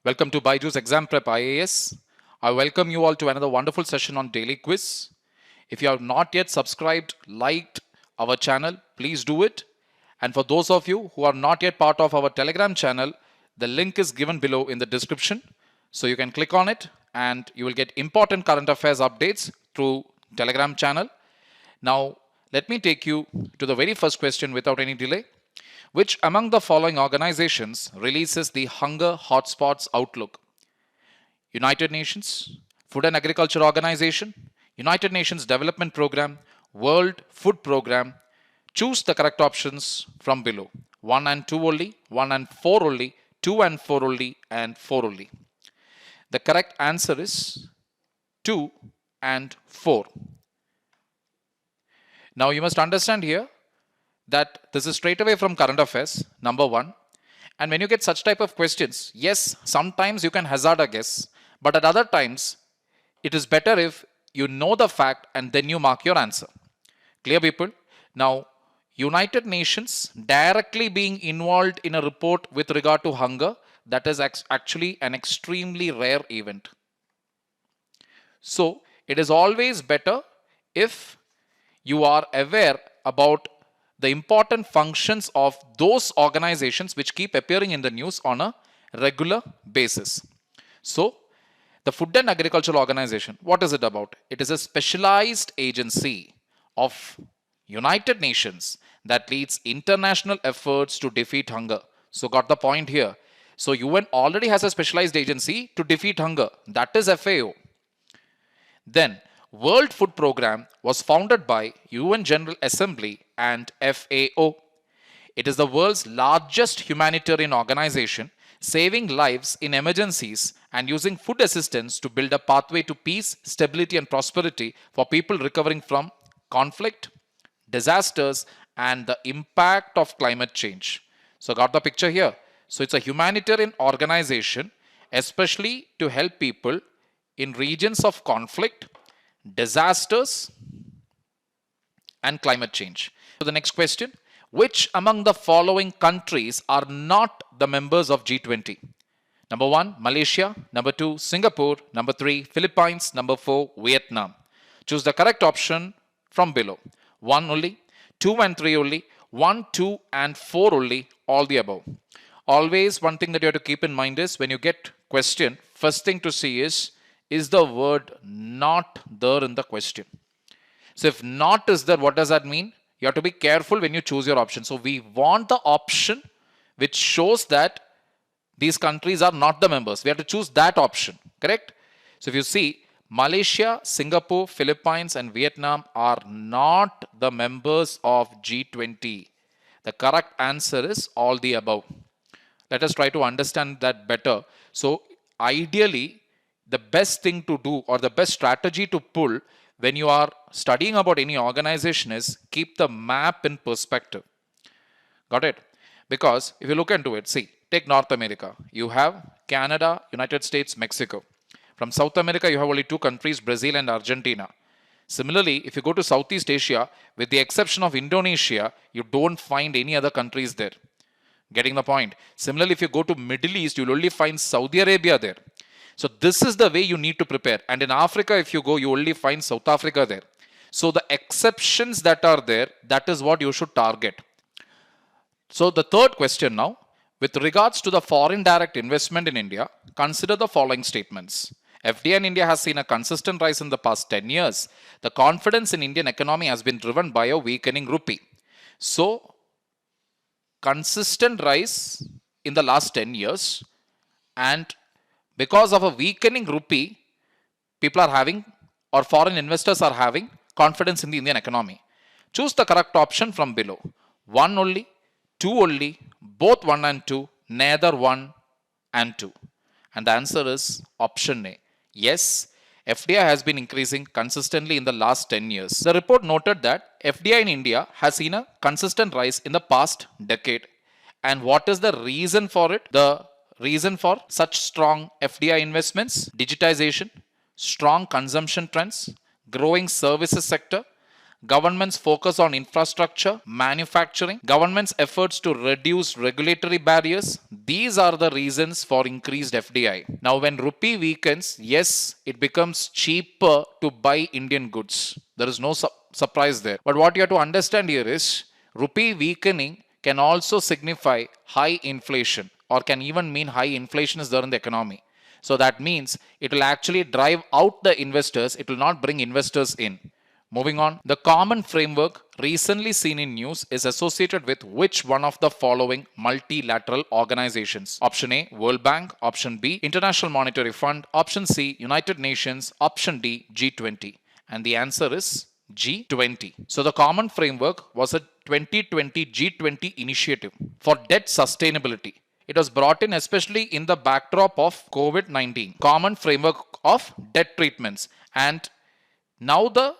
Welcome to Byjus Exam Prep IAS. I welcome you all to another wonderful session on daily quiz. If you have not yet subscribed, liked our channel, please do it. And for those of you who are not yet part of our Telegram channel, the link is given below in the description. So you can click on it and you will get important current affairs updates through Telegram channel. Now, let me take you to the very first question without any delay. Which among the following organizations releases the Hunger Hotspots Outlook? United Nations, Food and Agriculture Organization, United Nations Development Program, World Food Program. Choose the correct options from below. 1 and 2 only, 1 and 4 only, 2 and 4 only, and 4 only. The correct answer is 2 and 4. Now you must understand here that this is straight away from current affairs, number 1. And when you get such type of questions, yes, sometimes you can hazard a guess, but at other times, it is better if you know the fact and then you mark your answer. Clear, people? Now, United Nations directly being involved in a report with regard to hunger, that is actually an extremely rare event. So, it is always better if you are aware about the important functions of those organizations which keep appearing in the news on a regular basis. So, the Food and Agriculture Organization, what is it about? It is a specialized agency of United Nations that leads international efforts to defeat hunger. So, got the point here. So, UN already has a specialized agency to defeat hunger. That is FAO. Then, World Food Program was founded by UN General Assembly and FAO. It is the world's largest humanitarian organization, saving lives in emergencies and using food assistance to build a pathway to peace, stability and prosperity for people recovering from conflict, disasters and the impact of climate change. So got the picture here. So it's a humanitarian organization, especially to help people in regions of conflict, disasters and climate change. So the next question, which among the following countries are not the members of G20? Number 1, Malaysia. Number 2, Singapore. Number 3, Philippines. Number 4, Vietnam. Choose the correct option from below. 1 only, 2 and 3 only, 1, 2 and 4 only, all the above. Always one thing that you have to keep in mind is when you get question, first thing to see is the word not there in the question. So if not is there, what does that mean? You have to be careful when you choose your option. So we want the option which shows that these countries are not the members. We have to choose that option, correct? So if you see, Malaysia, Singapore, Philippines and Vietnam are not the members of G20. The correct answer is all the above. Let us try to understand that better. So ideally, the best thing to do or the best strategy to pull when you are studying about any organization is keep the map in perspective. Got it? Because if you look into it, see, take North America. You have Canada, United States, Mexico. From South America, you have only 2 countries, Brazil and Argentina. Similarly, if you go to Southeast Asia, with the exception of Indonesia, you don't find any other countries there. Getting the point? Similarly, if you go to Middle East, you'll only find Saudi Arabia there. So this is the way you need to prepare. And in Africa, if you go, you only find South Africa there. So the exceptions that are there, that is what you should target. So the third question now, with regards to the foreign direct investment in India, consider the following statements. FDI in India has seen a consistent rise in the past 10 years. The confidence in Indian economy has been driven by a weakening rupee. So consistent rise in the last 10 years, and because of a weakening rupee, people are having or foreign investors are having confidence in the Indian economy. Choose the correct option from below. 1 only, 2 only, both 1 and 2, neither 1 and 2. And the answer is option A. Yes, FDI has been increasing consistently in the last 10 years. The report noted that FDI in India has seen a consistent rise in the past decade. And what is the reason for it? The reason for such strong FDI investments: digitization, strong consumption trends, growing services sector, government's focus on infrastructure, manufacturing, government's efforts to reduce regulatory barriers. These are the reasons for increased FDI. Now, when rupee weakens, yes, it becomes cheaper to buy Indian goods. There is no surprise there. But what you have to understand here is rupee weakening can also signify high inflation, or can even mean high inflation is there in the economy. So that means it will actually drive out the investors. It will not bring investors in. Moving on, the common framework recently seen in news is associated with which one of the following multilateral organizations? Option A, World Bank. Option B, International Monetary Fund. Option C, United Nations. Option D, G20. And the answer is G20. So the common framework was a 2020 G20 initiative for debt sustainability. It was brought in especially in the backdrop of COVID-19. Common framework of debt treatments. And now the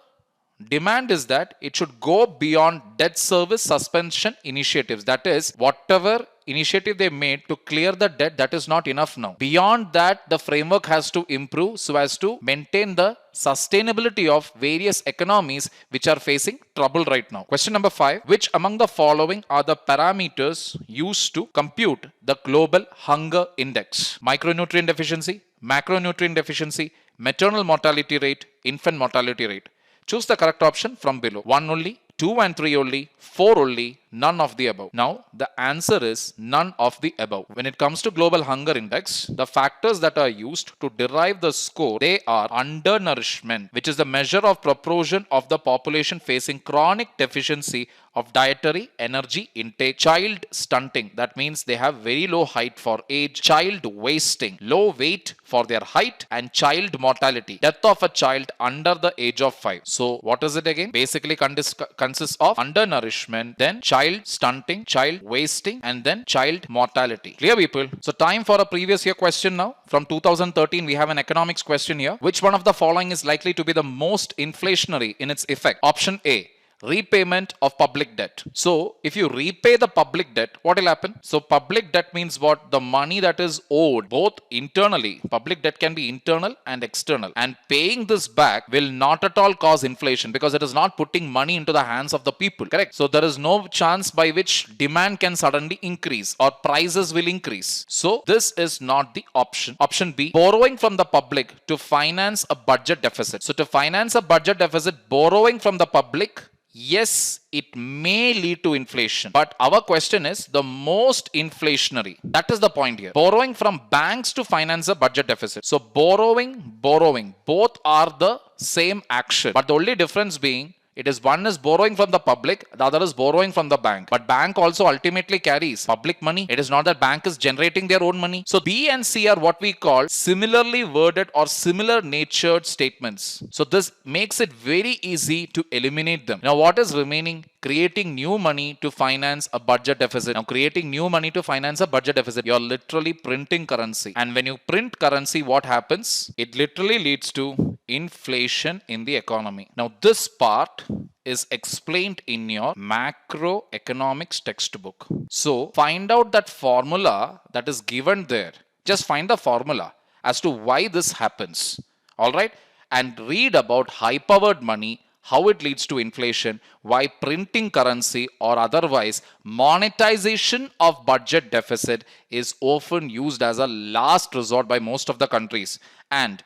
demand is that it should go beyond debt service suspension initiatives. That is, whatever initiative they made to clear the debt, that is not enough now. Beyond that, the framework has to improve so as to maintain the sustainability of various economies which are facing trouble right now. Question number 5. Which among the following are the parameters used to compute the global hunger index? Micronutrient deficiency, macronutrient deficiency, maternal mortality rate, infant mortality rate. Choose the correct option from below. 1 only, 2 and 3 only, 4 only, none of the above. Now, the answer is none of the above. When it comes to global hunger index, the factors that are used to derive the score, they are undernourishment, which is the measure of proportion of the population facing chronic deficiency of dietary energy intake, child stunting, that means they have very low height for age, child wasting, low weight for their height, and child mortality, death of a child under the age of 5. So what is it again? Basically consists of undernourishment, then child stunting, child wasting, and then child mortality. Clear, people? So time for a previous year question now. From 2013, we have an economics question here. Which one of the following is likely to be the most inflationary in its effect? Option A, repayment of public debt. So if you repay the public debt, what will happen? So public debt means what? The money that is owed both internally. Public debt can be internal and external. And paying this back will not at all cause inflation because it is not putting money into the hands of the people. Correct? So there is no chance by which demand can suddenly increase or prices will increase. So this is not the option. Option B, borrowing from the public to finance a budget deficit. So to finance a budget deficit, borrowing from the public, yes, it may lead to inflation. But our question is the most inflationary. That is the point here. Borrowing from banks to finance a budget deficit. So borrowing, both are the same action. But the only difference being, it is one is borrowing from the public, the other is borrowing from the bank. But bank also ultimately carries public money. It is not that bank is generating their own money. So B and C are what we call similarly worded or similar natured statements. So this makes it very easy to eliminate them. Now what is remaining? Creating new money to finance a budget deficit. Now creating new money to finance a budget deficit, you are literally printing currency. And when you print currency, what happens? It literally leads to inflation in the economy. Now this part is explained in your macroeconomics textbook. So find out that formula that is given there. Just find the formula as to why this happens. Alright? And read about high-powered money, how it leads to inflation, why printing currency or otherwise monetization of budget deficit is often used as a last resort by most of the countries. And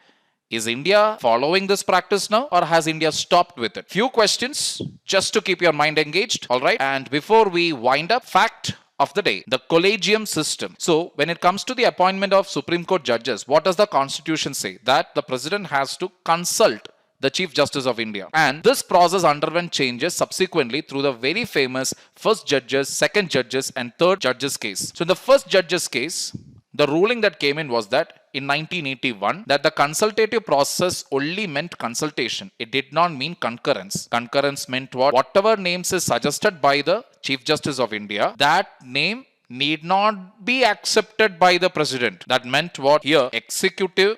is India following this practice now, or has India stopped with it? Few questions just to keep your mind engaged. All right. And before we wind up, fact of the day, the Collegium system. So when it comes to the appointment of Supreme Court judges, what does the Constitution say? That the President has to consult the Chief Justice of India. And this process underwent changes subsequently through the very famous first judges, second judges, and third judges case. So in the first judges case, the ruling that came in was that in 1981, that the consultative process only meant consultation. It did not mean concurrence. Concurrence meant what? Whatever names is suggested by the Chief Justice of India, that name need not be accepted by the President. That meant what? Here, executive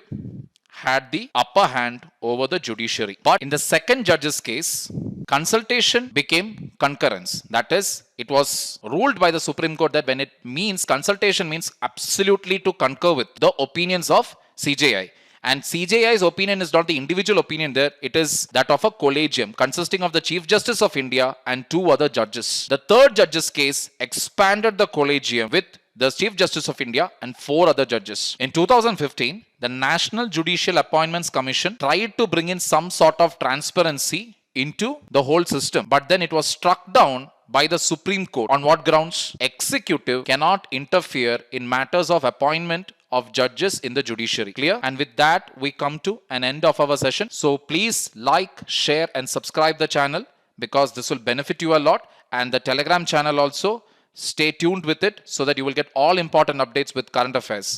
had the upper hand over the judiciary. But in the second judge's case, consultation became concurrence. That is, it was ruled by the Supreme Court that when it means consultation means absolutely to concur with the opinions of CJI. And CJI's opinion is not the individual opinion there, it is that of a collegium consisting of the Chief Justice of India and 2 other judges. The third judge's case expanded the collegium with the Chief Justice of India and 4 other judges. In 2015, the National Judicial Appointments Commission tried to bring in some sort of transparency into the whole system, but then it was struck down by the Supreme Court. On what grounds? Executive cannot interfere in matters of appointment of judges in the judiciary. Clear? And with that, we come to an end of our session. So please like, share and subscribe the channel because this will benefit you a lot. And the Telegram channel also, stay tuned with it so that you will get all important updates with current affairs.